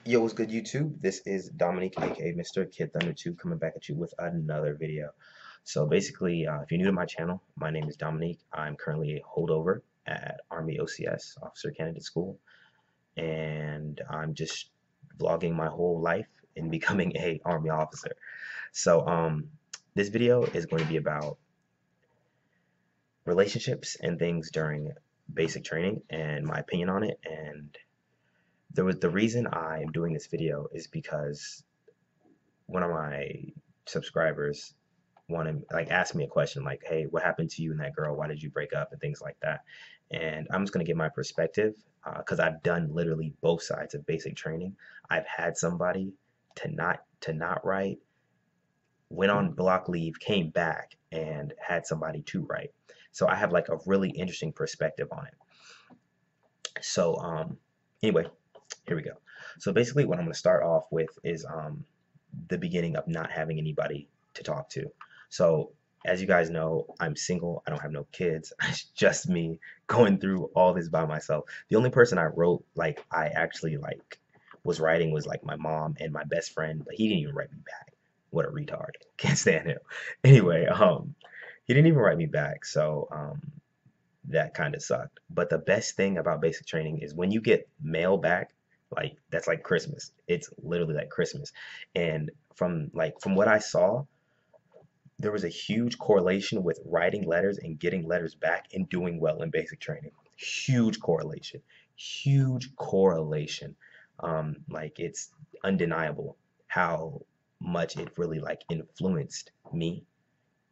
Yo, what's good, YouTube? This is Dominique, aka Mr. Kid Thunder 2, coming back at you with another video. So basically, if you're new to my channel, my name is Dominique. I'm currently a holdover at Army OCS, Officer Candidate School, and I'm just vlogging my whole life in becoming a Army officer. So this video is going to be about relationships and things during basic training and my opinion on it. And the reason I'm doing this video is because one of my subscribers wanted like asked me a question like, hey, what happened to you and that girl, why did you break up, and things like that. And I'm just going to give my perspective, because I've done literally both sides of basic training. I've had somebody to not write, went on block leave, came back, and had somebody to write. So I have like a really interesting perspective on it. So anyway, here we go. So basically what I'm going to start off with is the beginning of not having anybody to talk to. So as you guys know, I'm single. I don't have no kids. It's just me going through all this by myself. The only person I wrote, like I actually like was writing, was like my mom and my best friend, but he didn't even write me back. What a retard. Can't stand him. Anyway, he didn't even write me back. So that kind of sucked. But the best thing about basic training is when you get mail back, like that's like Christmas. It's literally like Christmas. And from what I saw, there was a huge correlation with writing letters and getting letters back and doing well in basic training. Huge correlation. Huge correlation. Like it's undeniable how much it really like influenced me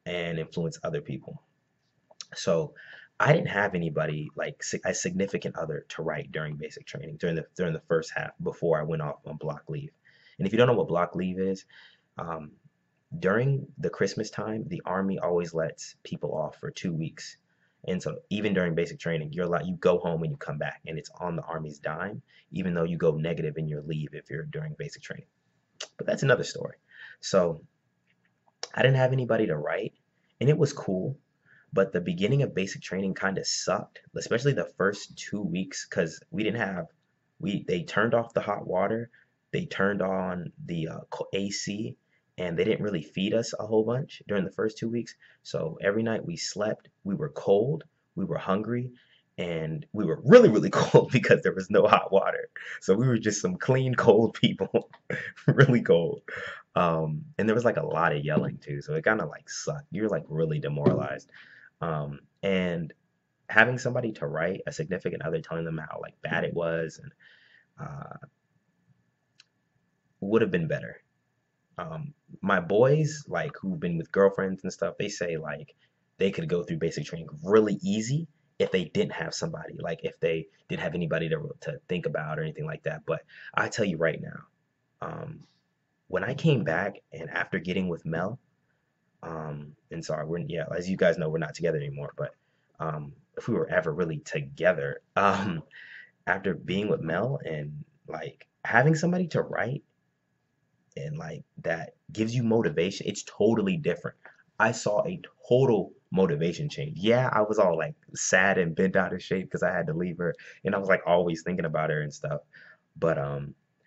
and influenced other people. So I didn't have anybody like a significant other to write during basic training during the first half before I went off on block leave. And if you don't know what block leave is, um, during the Christmas time, the Army always lets people off for 2 weeks. And so even during basic training, you go home and you come back, and it's on the Army's dime, even though you go negative in your leave if you're during basic training. But that's another story. So I didn't have anybody to write, and it was cool. But the beginning of basic training kind of sucked, especially the first 2 weeks, because they turned off the hot water, they turned on the AC, and they didn't really feed us a whole bunch during the first 2 weeks. So every night we slept, we were cold, we were hungry, and we were really, really cold because there was no hot water. So we were just some clean, cold people, really cold. And there was like a lot of yelling too, so it kind of like sucked. You're like really demoralized. And having somebody to write, a significant other, telling them how like bad it was, and would have been better. My boys, like who've been with girlfriends and stuff, they say like they could go through basic training really easy if they didn't have somebody, like if they didn't have anybody to think about or anything like that. But I tell you right now, um, when I came back and after getting with Mel, and sorry, we're yeah, as you guys know, we're not together anymore. But if we were ever really together, after being with Mel and like having somebody to write and like that gives you motivation, it's totally different. I saw a total motivation change. Yeah, I was all like sad and bent out of shape because I had to leave her, and I was like always thinking about her and stuff. But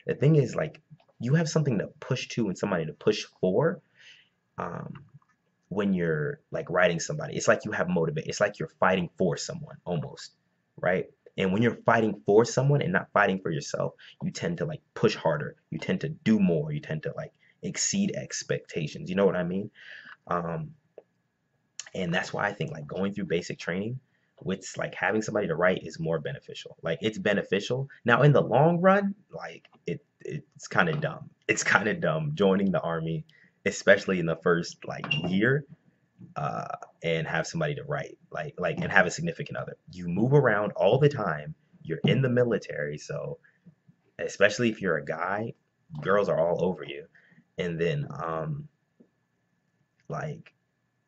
the thing is, like, you have something to push to and somebody to push for. Um, when you're like writing somebody, it's like you have motivate. It's like you're fighting for someone almost, right? And when you're fighting for someone and not fighting for yourself, you tend to like push harder. You tend to do more. You tend to like exceed expectations. You know what I mean? Um, and that's why I think like going through basic training with like having somebody to write is more beneficial. Like it's beneficial. Now in the long run, like it's kind of dumb. It's kind of dumb joining the army, especially in the first like year, uh, and have somebody to write, and have a significant other. You move around all the time. You're in the military, so especially if you're a guy, girls are all over you. And then like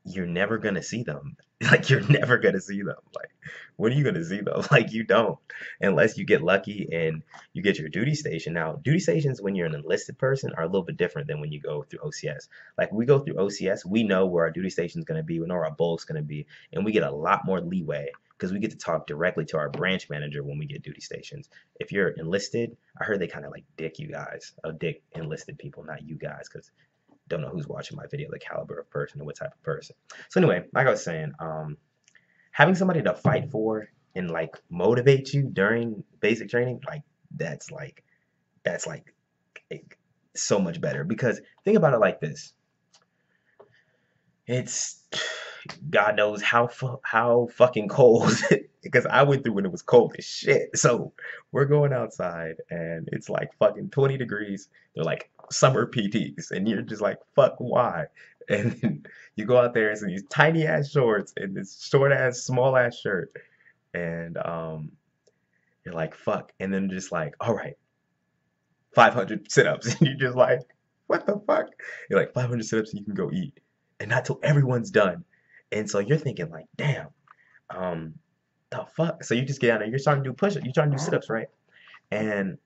you're never gonna see them. Like you're never gonna see them. Like when are you gonna see them? Like you don't, unless you get lucky and you get your duty station. Now, duty stations when you're an enlisted person are a little bit different than when you go through OCS. Like we go through OCS, we know where our duty station is gonna be, we know where our bulk's gonna be, and we get a lot more leeway because we get to talk directly to our branch manager when we get duty stations. If you're enlisted, I heard they kind of like dick you guys, dick enlisted people, not you guys, because don't know who's watching my video, the caliber of person and what type of person. So anyway, like I was saying, having somebody to fight for and like motivate you during basic training, that's like that's like so much better. Because think about it like this: it's God knows how fucking cold. Because I went through when it was cold as shit. So we're going outside and it's like fucking 20 degrees. They're like summer PTs, and you're just like, fuck, why? And then you go out there in these tiny ass shorts and this short ass, small ass shirt, and you're like, fuck. And then just like, all right, 500 sit-ups, and you're just like, what the fuck? You're like 500 sit-ups, and you can go eat, and not till everyone's done. And so you're thinking like, damn, um, the fuck. So you just get out there, you're starting to do push-ups, you're trying to do sit-ups, right? And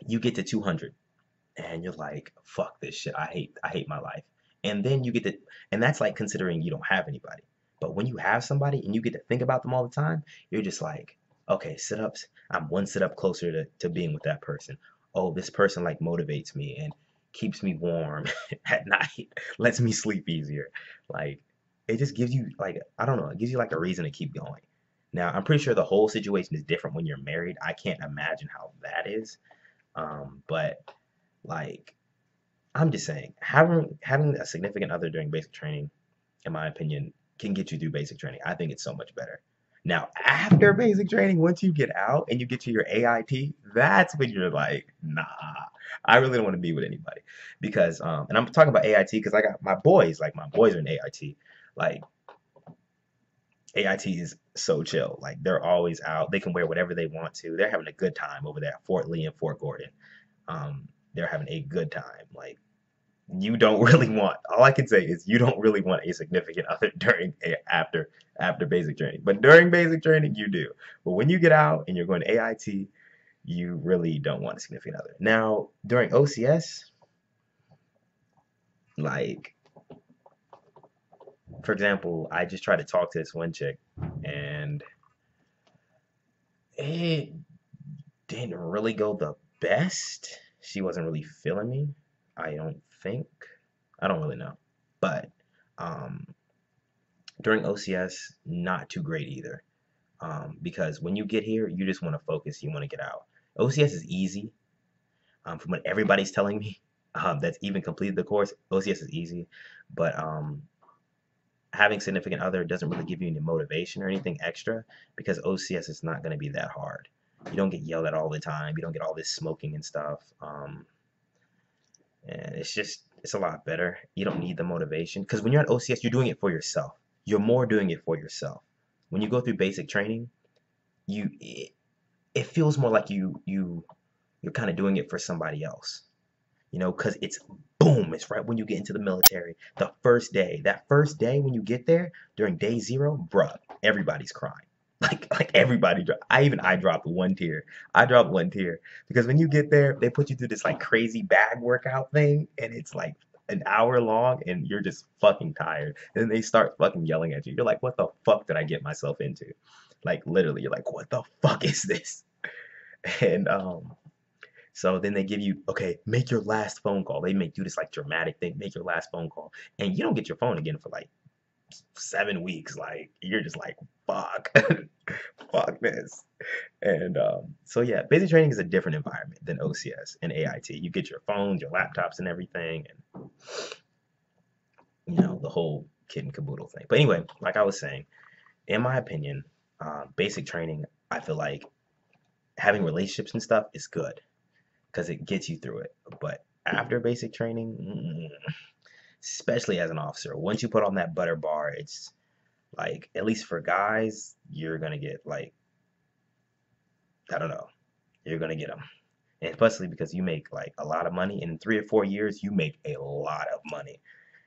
you get to 200, and you're like, fuck this shit. I hate my life. And then you get to, and that's like considering you don't have anybody. But when you have somebody and you get to think about them all the time, you're just like, okay, sit-ups, I'm one sit-up closer to being with that person. Oh, this person like motivates me and keeps me warm at night, lets me sleep easier. Like, it just gives you like, I don't know, it gives you like a reason to keep going. Now, I'm pretty sure the whole situation is different when you're married. I can't imagine how that is. But like, I'm just saying, having a significant other during basic training, in my opinion, can get you through basic training. I think it's so much better. Now, after basic training, once you get out and you get to your AIT, that's when you're like, nah, I really don't want to be with anybody. Because, and I'm talking about AIT because I got my boys, like my boys are in AIT. Like, AIT is so chill. Like, they're always out. They can wear whatever they want to. They're having a good time over there at Fort Lee and Fort Gordon. They're having a good time. Like, you don't really want, all I can say is you don't really want a significant other after basic training. But during basic training, you do. But when you get out and you're going to AIT, you really don't want a significant other. Now, during OCS, like, for example, I just tried to talk to this one chick, and it didn't really go the best. She wasn't really feeling me, I don't think. I don't really know. But um, during OCS, not too great either. Because when you get here, you just want to focus, you want to get out. OCS is easy. From what everybody's telling me, that's even completed the course, OCS is easy. But having significant other doesn't really give you any motivation or anything extra, because OCS is not going to be that hard. You don't get yelled at all the time. You don't get all this smoking and stuff. And it's a lot better. You don't need the motivation, because when you're at OCS, you're doing it for yourself. You're more doing it for yourself. When you go through basic training, it feels more like you're kind of doing it for somebody else. Because it's boom, it's right when you get into the military. The first day, that first day when you get there during day 0, bruh, everybody's crying. Like everybody, I dropped one tear. I dropped one tear because when you get there, they put you through this like crazy bag workout thing, and it's like an hour long, and you're just fucking tired. And then they start fucking yelling at you. You're like, what the fuck did I get myself into? Like literally, you're like, what the fuck is this? And so then they give you, okay, make your last phone call. They make do this like dramatic thing, make your last phone call, and you don't get your phone again for like 7 weeks. Like you're just like, fuck, fuck this. And so yeah, basic training is a different environment than OCS and AIT. You get your phones, your laptops, and everything, and the whole kit and caboodle thing. But anyway, like I was saying, in my opinion, basic training, I feel like having relationships and stuff is good because it gets you through it. But after basic training, especially as an officer, once you put on that butter bar, it's like, at least for guys, you're gonna get like, I don't know, you're gonna get them. And especially because you make like a lot of money. In 3 or 4 years, you make a lot of money.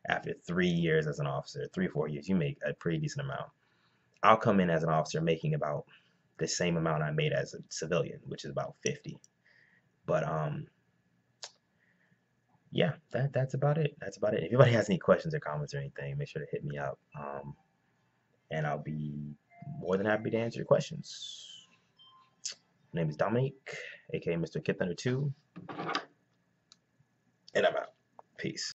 After 3 years as an officer, 3 or 4 years, you make a pretty decent amount. I'll come in as an officer making about the same amount I made as a civilian, which is about 50. But yeah, that's about it. That's about it. If anybody has any questions or comments or anything, make sure to hit me up. And I'll be more than happy to answer your questions. My name is Dominique, aka Mr. Kid Thunder 2, and I'm out. Peace.